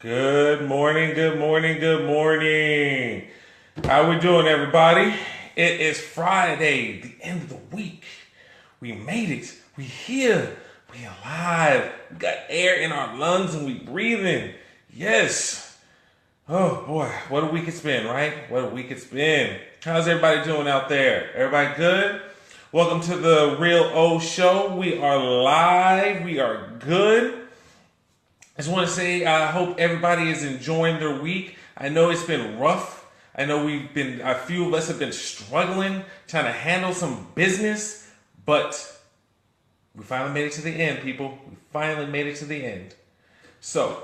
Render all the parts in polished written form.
Good morning, good morning, good morning. How we doing, everybody? It is Friday, the end of the week. We made it. We here. We alive. We got air in our lungs and we breathing. Yes. Oh boy, what a week it's been, right? What a week it's been. How's everybody doing out there? Everybody good? Welcome to the Real O Show. We are live. We are good. I just want to say I hope everybody is enjoying their week. I know it's been rough. I know a few of us have been struggling, trying to handle some business, but we finally made it to the end, people. We finally made it to the end. So,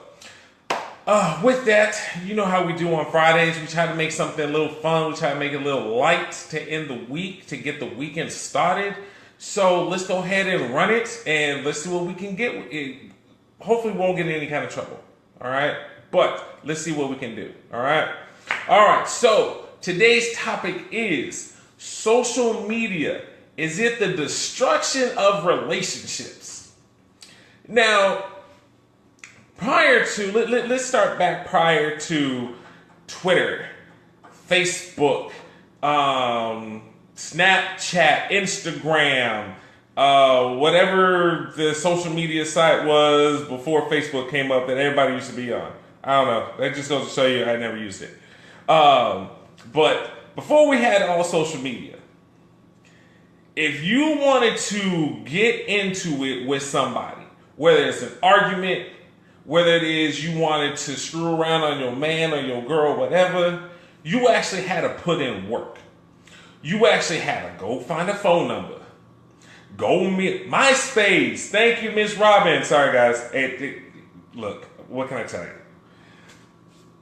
with that, you know how we do on Fridays. We try to make something a little fun. We try to make it a little light to end the week, to get the weekend started. So let's go ahead and run it, and let's see what we can get. Hopefully we won't get in any kind of trouble. All right. But let's see what we can do. All right. All right. So today's topic is social media. Is it the destruction of relationships? Now, let's start back prior to Twitter, Facebook, Snapchat, Instagram, whatever the social media site was before Facebook came up that everybody used to be on. I don't know. That just goes to show you I never used it. But before we had all social media, if you wanted to get into it with somebody, whether it's an argument, whether it is you wanted to screw around on your man or your girl, whatever, you actually had to put in work. You actually had to go find a phone number. Go meet MySpace. Thank you, Miss Robin. Sorry, guys. Look, what can I tell you?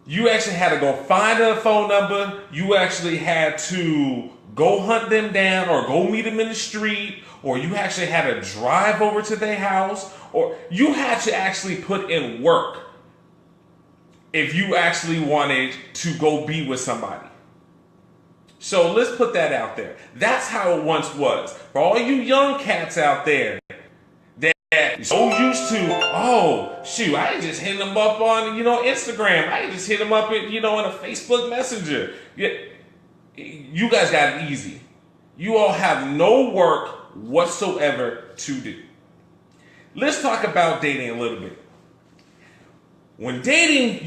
You actually had to go find a phone number. You actually had to go hunt them down or go meet them in the street, or you actually had to drive over to their house, or you had to actually put in work if you actually wanted to go be with somebody. So let's put that out there. That's how it once was. For all you young cats out there that so used to, oh, shoot, I just hit them up on, Instagram. I just hit them up, in a Facebook Messenger. You guys got it easy. You all have no work whatsoever to do. Let's talk about dating a little bit. When dating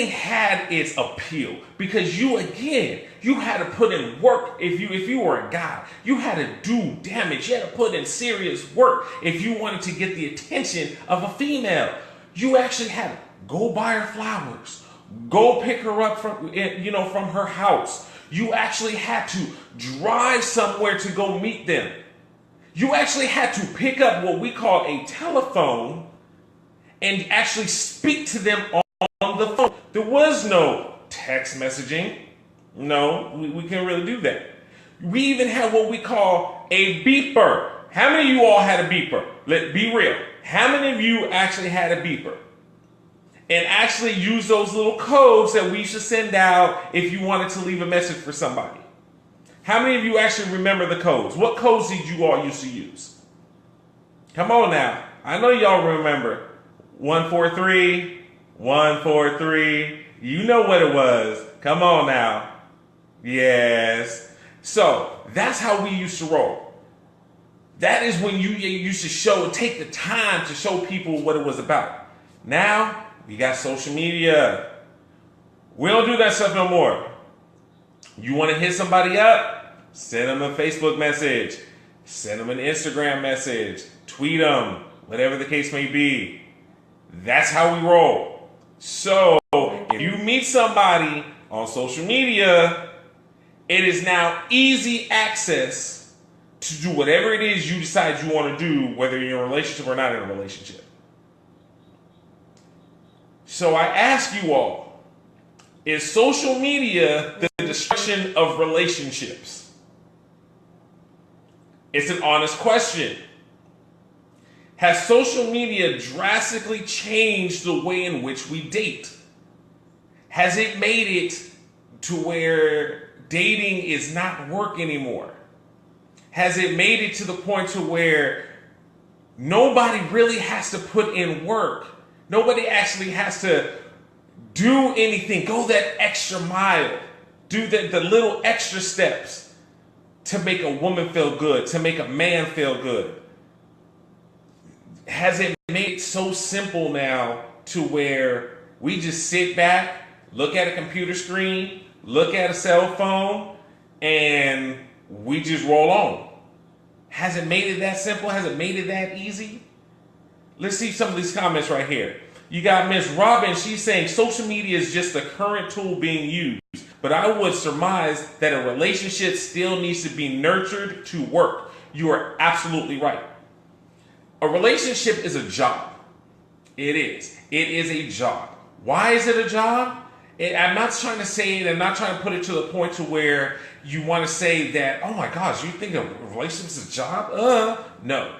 had its appeal because you had to put in work if you were a guy. You had to do damage. You had to put in serious work if you wanted to get the attention of a female. You actually had to go buy her flowers, go pick her up from her house. You actually had to drive somewhere to go meet them. You actually had to pick up what we call a telephone and actually speak to them on the phone. There was no text messaging. No, we can't really do that. We even had what we call a beeper. How many of you all had a beeper? Let's be real. How many of you actually had a beeper? And actually use those little codes that we used to send out if you wanted to leave a message for somebody? How many of you actually remember the codes? What codes did you all used to use? Come on now. I know y'all remember. 143, 143. You know what it was. Come on now. Yes. So that's how we used to roll. That is when you used to take the time to show people what it was about. Now we got social media. We don't do that stuff no more. You want to hit somebody up? Send them a Facebook message. Send them an Instagram message. Tweet them. Whatever the case may be. That's how we roll. So, if you meet somebody on social media, it is now easy access to do whatever it is you decide you want to do, whether you're in a relationship or not in a relationship. So I ask you all, is social media the destruction of relationships? It's an honest question. Has social media drastically changed the way in which we date? Has it made it to where dating is not work anymore? Has it made it to the point to where nobody really has to put in work Nobody actually has to do anything, go that extra mile, do the little extra steps to make a woman feel good, to make a man feel good. Has it made it so simple now to where we just sit back, look at a computer screen, look at a cell phone, and we just roll on? Has it made it that simple? Has it made it that easy? Let's see some of these comments right here. You got Miss Robin. She's saying social media is just the current tool being used, but I would surmise that a relationship still needs to be nurtured to work. You are absolutely right. A relationship is a job. It is. It is a job. Why is it a job? I'm not trying to say it. I'm not trying to put it to the point to where you want to say that, oh my gosh, you think a relationship is a job? No.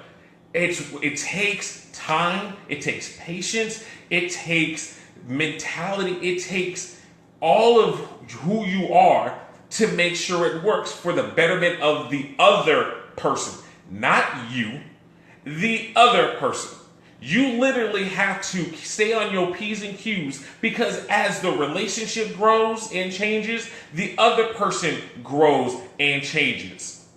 It takes time. It takes patience. It takes mentality. It takes all of who you are to make sure it works for the betterment of the other person. Not you, the other person. You literally have to stay on your P's and Q's, because as the relationship grows and changes, the other person grows and changes.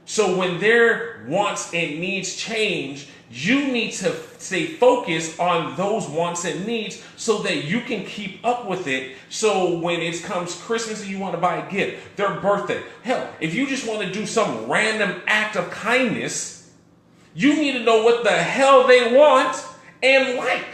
So when their wants and needs change, you need to stay focused on those wants and needs so that you can keep up with it. So when it comes Christmas and you want to buy a gift, their birthday, hell, if you just want to do some random act of kindness, you need to know what the hell they want and like.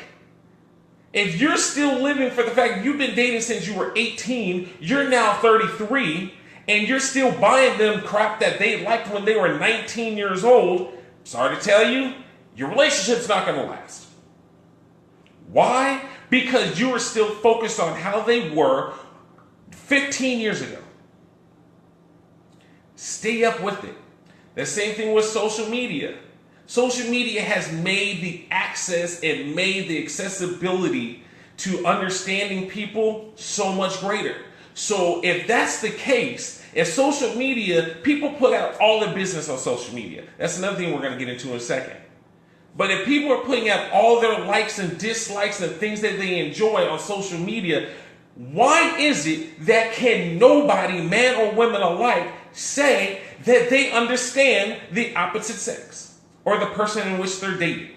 If you're still living for the fact you've been dating since you were 18, you're now 33, and you're still buying them crap that they liked when they were 19 years old, sorry to tell you, your relationship's not going to last. Why? Because you are still focused on how they were 15 years ago. Stay up with it. The same thing with social media. Social media has made the access and made the accessibility to understanding people so much greater. So if that's the case, if social media, people put out all their business on social media. That's another thing we're going to get into in a second. But if people are putting out all their likes and dislikes and things that they enjoy on social media, why is it that can nobody, man or women alike, say that they understand the opposite sex or the person in which they're dating?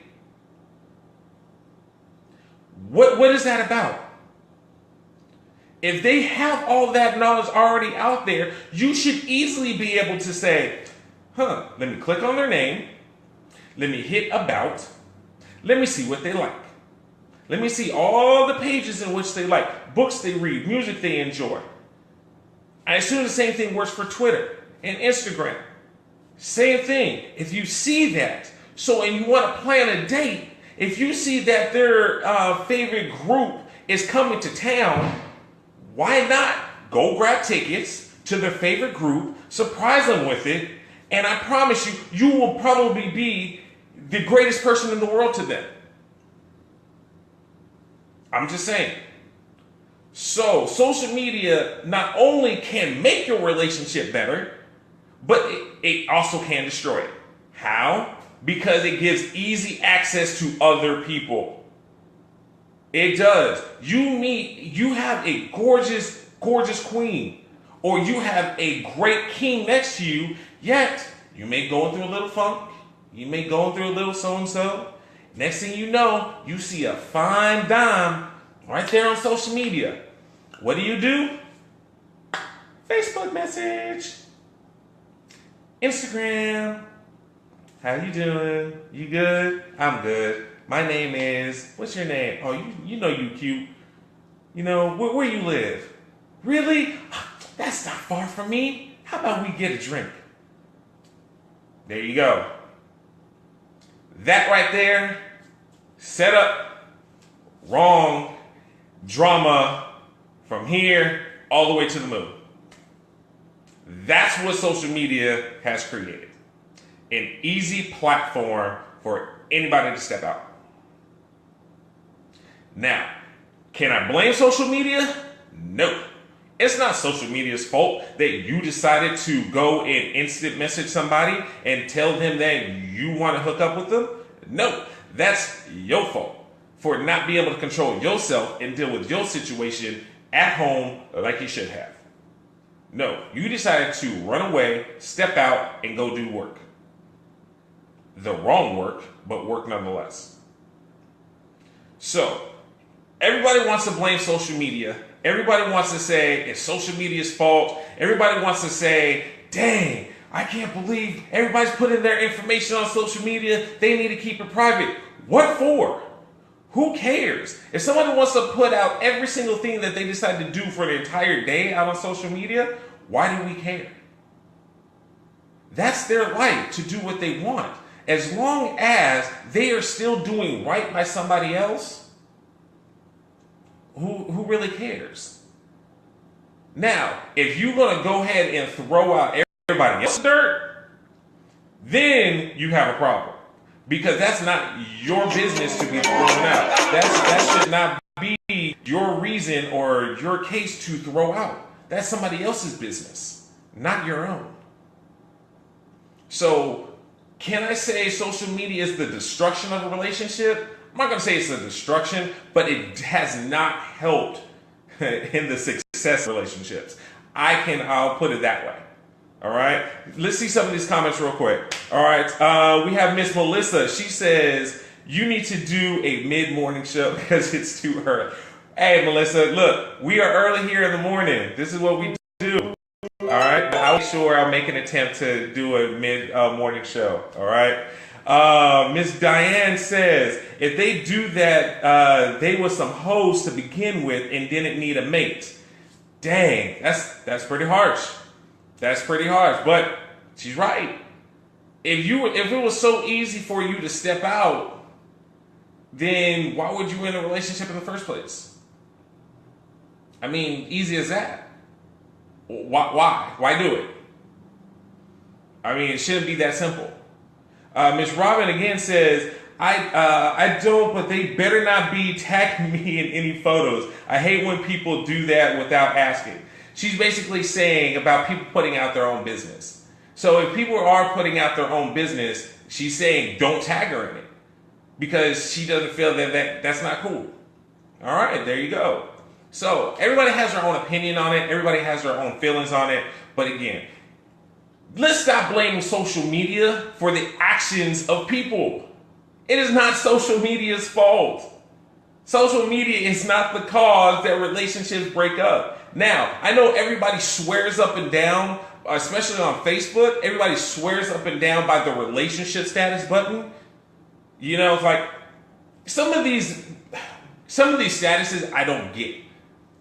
What is that about? If they have all that knowledge already out there, you should easily be able to say, let me click on their name. Let me hit about. Let me see what they like. Let me see all the pages in which they like, books they read, music they enjoy. I assume the same thing works for Twitter and Instagram. Same thing. If you see that, and you want to plan a date, if you see that their favorite group is coming to town, why not go grab tickets to their favorite group, surprise them with it, and I promise you, you will probably be the greatest person in the world to them. I'm just saying. So, social media not only can make your relationship better, but it also can destroy it. How? Because it gives easy access to other people. It does. You have a gorgeous, gorgeous queen, or you have a great king next to you, yet you may go through a little funk, you may go through a little so-and-so. Next thing you know, you see a fine dime right there on social media. What do? Facebook message. Instagram. How you doing? You good? I'm good. My name is, what's your name? Oh, you know you cute. You know, where you live? Really? That's not far from me. How about we get a drink? There you go. That right there, set up, wrong, drama, from here all the way to the moon. That's what social media has created. An easy platform for anybody to step out. Now, can I blame social media? No. It's not social media's fault that you decided to go and instant message somebody and tell them that you want to hook up with them. No, that's your fault for not being able to control yourself and deal with your situation at home like you should have. No, you decided to run away, step out, and go do work. The wrong work, but work nonetheless. So, everybody wants to blame social media. Everybody wants to say it's social media's fault. Everybody wants to say, dang, I can't believe everybody's putting their information on social media. They need to keep it private. What for? Who cares? If somebody wants to put out every single thing that they decide to do for the entire day out on social media, why do we care? That's their right to do what they want. As long as they are still doing right by somebody else, who really cares? Now, if you're going to go ahead and throw out everybody else's dirt, then you have a problem. Because that's not your business to be thrown out. That should not be your reason or your case to throw out. That's somebody else's business, not your own. So, can I say social media is the destruction of a relationship? I'm not going to say it's a destruction, but it has not helped in the success of relationships. I'll put it that way. All right. Let's see some of these comments real quick. All right. We have Miss Melissa. She says, you need to do a mid-morning show because it's too early. Hey, Melissa, look, we are early here in the morning. This is what we do. All right. I'll be sure I'll make an attempt to do a mid-morning show. All right. Miss Diane says, if they do that, they was some hoes to begin with and didn't need a mate. Dang, that's pretty harsh. That's pretty harsh, but she's right. If it was so easy for you to step out, then why would you in a relationship in the first place? I mean, easy as that. Why? Why do it? I mean, it shouldn't be that simple. Miss Robin again says, I don't, but they better not be tagging me in any photos. I hate when people do that without asking. She's basically saying about people putting out their own business. So if people are putting out their own business, she's saying don't tag her in it because she doesn't feel that's not cool. All right, there you go. So everybody has their own opinion on it. Everybody has their own feelings on it. But again, let's stop blaming social media for the actions of people. It is not social media's fault. Social media is not the cause that relationships break up. Now, I know everybody swears up and down, especially on Facebook, everybody swears up and down by the relationship status button. You know, it's like some of these statuses I don't get.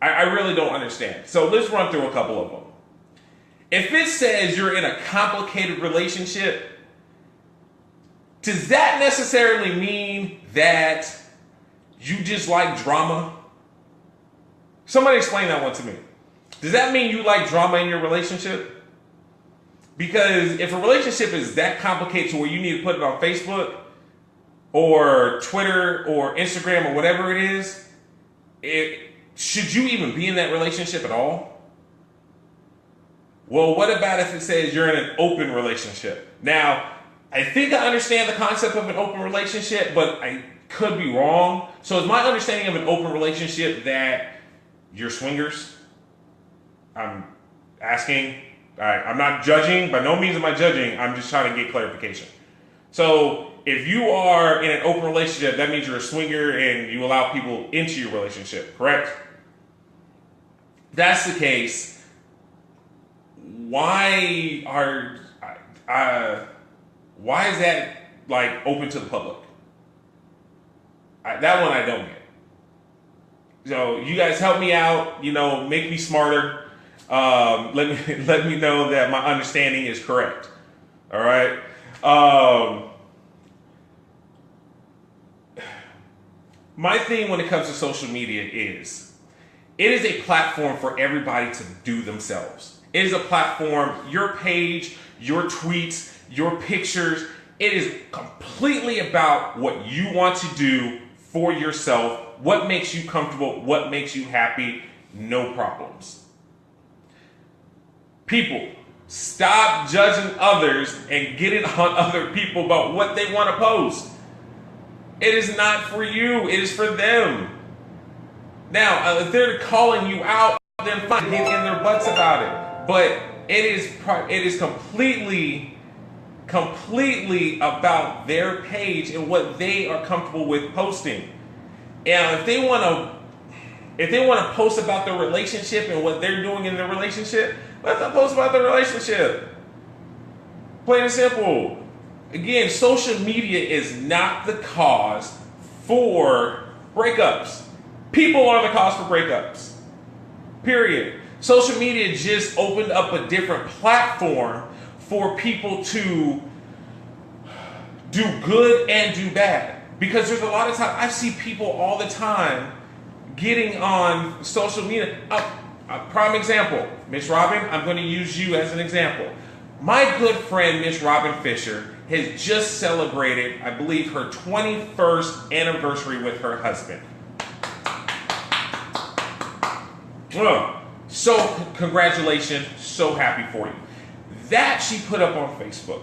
I really don't understand. So let's run through a couple of them. If it says you're in a complicated relationship, does that necessarily mean that you just like drama? Somebody explain that one to me. Does that mean you like drama in your relationship? Because if a relationship is that complicated to where you need to put it on Facebook or Twitter or Instagram or whatever it is, should you even be in that relationship at all? Well, what about if it says you're in an open relationship? Now, I think I understand the concept of an open relationship, but I could be wrong. So is my understanding of an open relationship that you're swingers? I'm asking. All right, I'm not judging. By no means am I judging. I'm just trying to get clarification. So if you are in an open relationship, that means you're a swinger and you allow people into your relationship, correct? That's the case. Why is that like open to the public? That one I don't get. So you guys help me out. You know, make me smarter. Let me know that my understanding is correct. All right. My thing when it comes to social media is it is a platform for everybody to do themselves. It is a platform, your page, your tweets, your pictures. It is completely about what you want to do for yourself, what makes you comfortable, what makes you happy, no problems. People, stop judging others and getting on other people about what they want to post. It is not for you. It is for them. Now, if they're calling you out, then fine, get in their butts about it. But it is completely about their page and what they are comfortable with posting. And if they want to post about their relationship and what they're doing in their relationship, let them post about their relationship. Plain and simple. Again, social media is not the cause for breakups. People are the cause for breakups. Period. Social media just opened up a different platform for people to do good and do bad. Because there's a lot of time, I see people all the time getting on social media. A prime example, Miss Robin, I'm going to use you as an example. My good friend, Miss Robin Fisher, has just celebrated, I believe, her 21st anniversary with her husband. So, congratulations, so happy for you. That she put up on Facebook.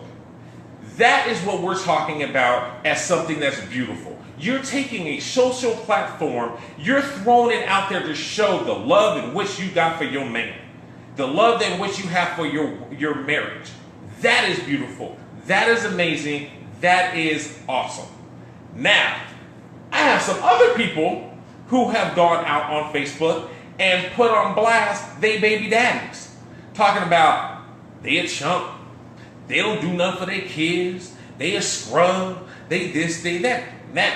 That is what we're talking about as something that's beautiful. You're taking a social platform, you're throwing it out there to show the love in which you got for your man, the love in which you have for your marriage. That is beautiful. That is amazing. That is awesome. Now, I have some other people who have gone out on Facebook and put on blast they baby daddies, talking about they a chump, they don't do nothing for their kids, they a scrub, they this, they that. Now,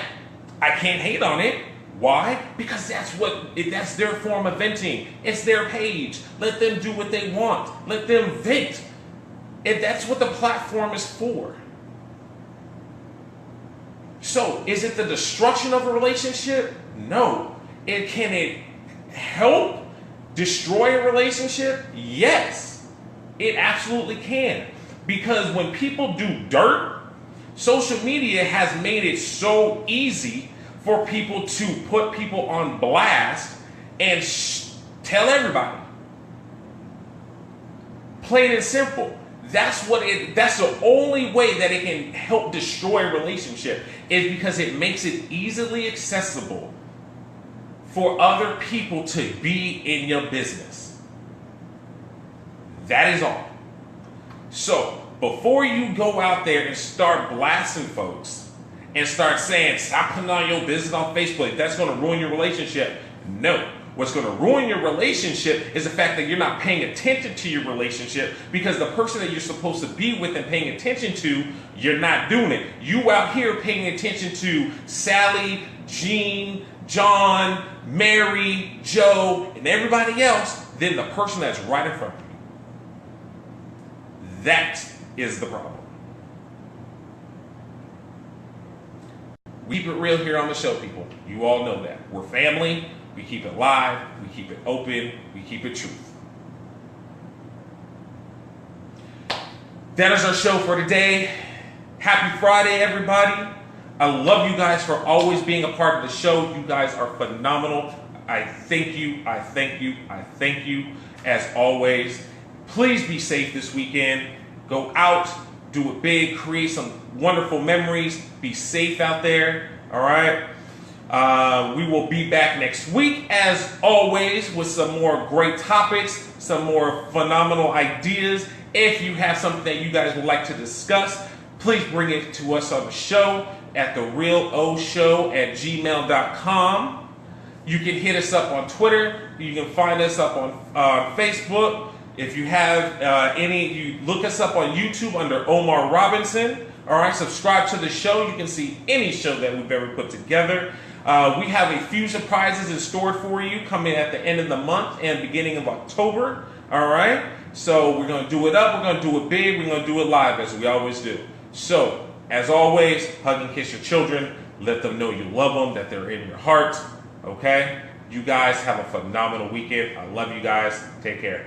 I can't hate on it. Why? Because that's their form of venting. It's their page. Let them do what they want. Let them vent. And that's what the platform is for. So, is it the destruction of a relationship? No. Can it help destroy a relationship? Yes. It absolutely can. Because when people do dirt, social media has made it so easy for people to put people on blast and tell everybody. Plain and simple. That's the only way that it can help destroy a relationship, is because it makes it easily accessible for other people to be in your business. That is all. So, before you go out there and start blasting folks and start saying, stop putting on your business on Facebook, that's going to ruin your relationship. No. What's going to ruin your relationship is the fact that you're not paying attention to your relationship, because the person that you're supposed to be with and paying attention to, you're not doing it. You out here paying attention to Sally, Jean, John, Mary, Joe, and everybody else than the person that's right in front of you. That is the problem. We keep it real here on the show, people. You all know that. We're family. We keep it live. We keep it open. We keep it truth. That is our show for today. Happy Friday, everybody. I love you guys for always being a part of the show. You guys are phenomenal. I thank you. I thank you. I thank you as always. Please be safe this weekend. Go out, do it big, create some wonderful memories. Be safe out there. All right. We will be back next week, as always, with some more great topics, some more phenomenal ideas. If you have something that you guys would like to discuss, please bring it to us on the show at therealoshow@gmail.com. You can hit us up on Twitter. You can find us up on Facebook. If you have you look us up on YouTube under Omar Robinson. All right, subscribe to the show. You can see any show that we've ever put together. We have a few surprises in store for you coming at the end of the month and beginning of October. All right, so we're going to do it up. We're going to do it big. We're going to do it live, as we always do. So, as always, hug and kiss your children. Let them know you love them, that they're in your heart. Okay? You guys have a phenomenal weekend. I love you guys. Take care.